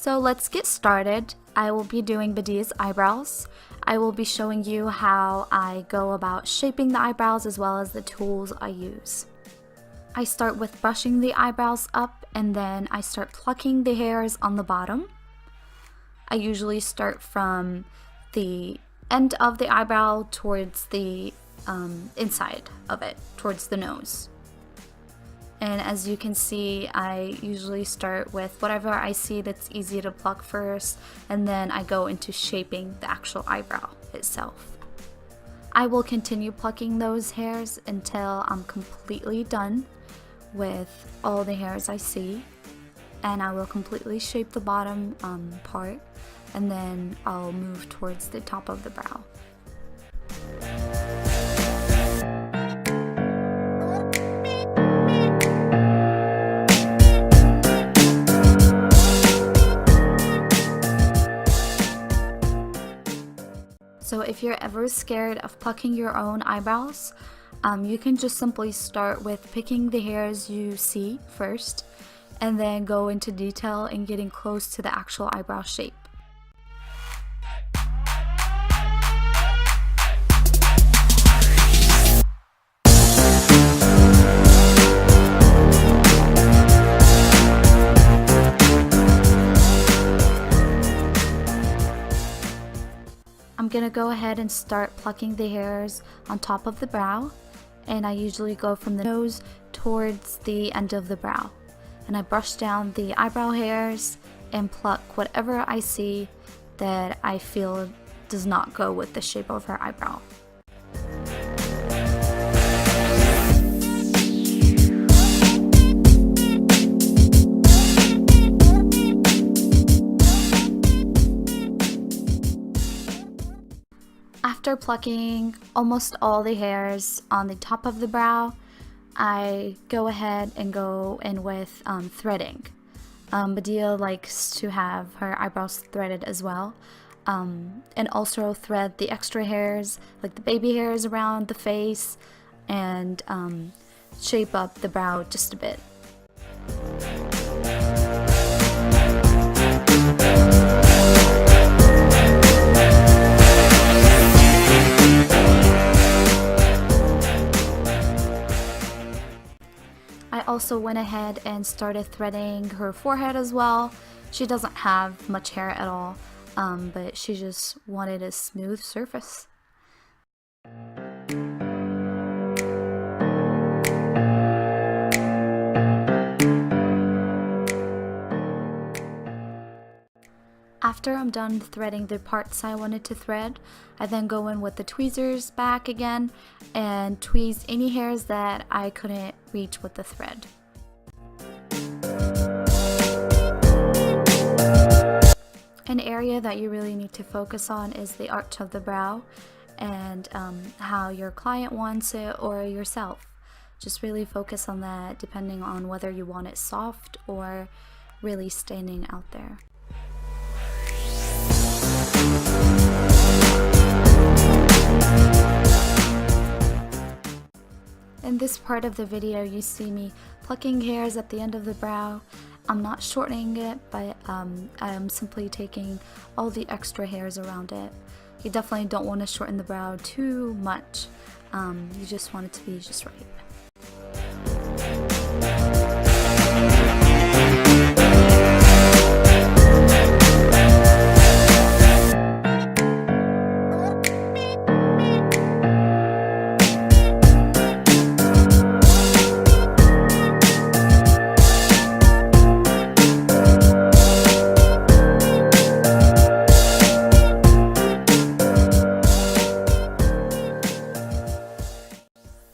So let's get started. I will be doing Badia's eyebrows. I will be showing you how I go about shaping the eyebrows as well as the tools I use. I start with brushing the eyebrows up and then I start plucking the hairs on the bottom. I usually start from the end of the eyebrow towards the inside of it, towards the nose. And as you can see, I usually start with whatever I see that's easy to pluck first, and then I go into shaping the actual eyebrow itself. I will continue plucking those hairs until I'm completely done with all the hairs I see, and I will completely shape the bottom part, and then I'll move towards the top of the brow. So if you're ever scared of plucking your own eyebrows, you can just simply start with picking the hairs you see first, and then go into detail in getting close to the actual eyebrow shape. I'm gonna go ahead and start plucking the hairs on top of the brow, and I usually go from the nose towards the end of the brow, and I brush down the eyebrow hairs and pluck whatever I see that I feel does not go with the shape of her eyebrow. After plucking almost all the hairs on the top of the brow, I go ahead and go in with threading. Badia likes to have her eyebrows threaded as well, and also thread the extra hairs, like the baby hairs around the face, and shape up the brow just a bit. I also went ahead and started threading her forehead as well. She doesn't have much hair at all, but she just wanted a smooth surface. After I'm done threading the parts I wanted to thread, I then go in with the tweezers back again and tweeze any hairs that I couldn't reach with the thread. An area that you really need to focus on is the arch of the brow and how your client wants it or yourself. Just really focus on that depending on whether you want it soft or really standing out there. In this part of the video, you see me plucking hairs at the end of the brow. I'm not shortening it, but I'm simply taking all the extra hairs around it. You definitely don't want to shorten the brow too much. You just want it to be just right.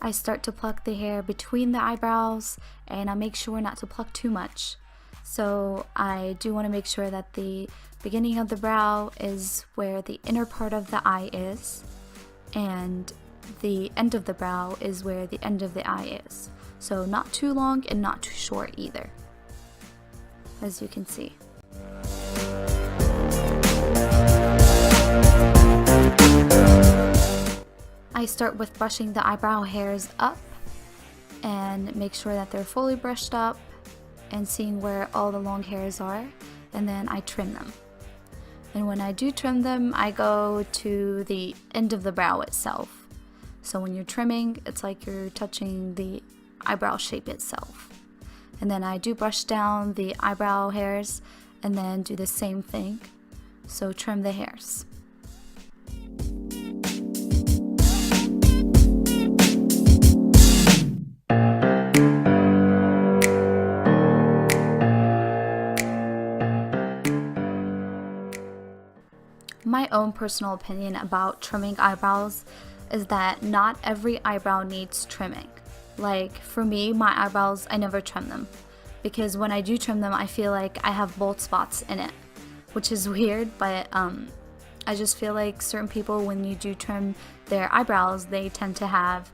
I start to pluck the hair between the eyebrows, and I make sure not to pluck too much. So I do want to make sure that the beginning of the brow is where the inner part of the eye is, and the end of the brow is where the end of the eye is. So not too long and not too short either, as you can see. I start with brushing the eyebrow hairs up and make sure that they're fully brushed up and seeing where all the long hairs are. and then I trim them. And when I do trim them, I go to the end of the brow itself. So when you're trimming, it's like you're touching the eyebrow shape itself. And then I do brush down the eyebrow hairs and then do the same thing. So trim the hairs. My own personal opinion about trimming eyebrows is that not every eyebrow needs trimming. Like for me, my eyebrows, I never trim them because when I do trim them, I feel like I have bald spots in it, which is weird, but I just feel like certain people, when you do trim their eyebrows, they tend to have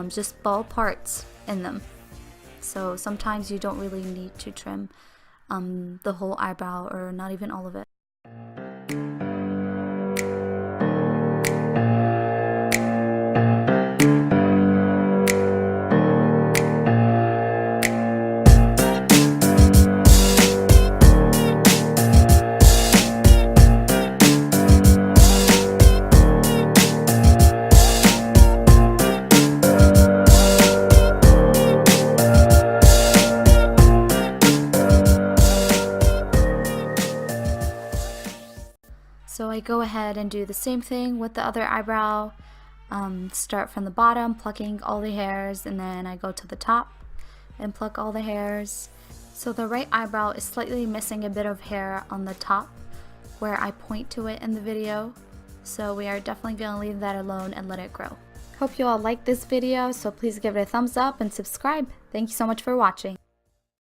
just bald parts in them. So sometimes you don't really need to trim the whole eyebrow or not even all of it. So I go ahead and do the same thing with the other eyebrow. Start from the bottom, plucking all the hairs, and then I go to the top and pluck all the hairs. So the right eyebrow is slightly missing a bit of hair on the top where I point to it in the video. So we are definitely going to leave that alone and let it grow. Hope you all liked this video, so please give it a thumbs up and subscribe. Thank you so much for watching.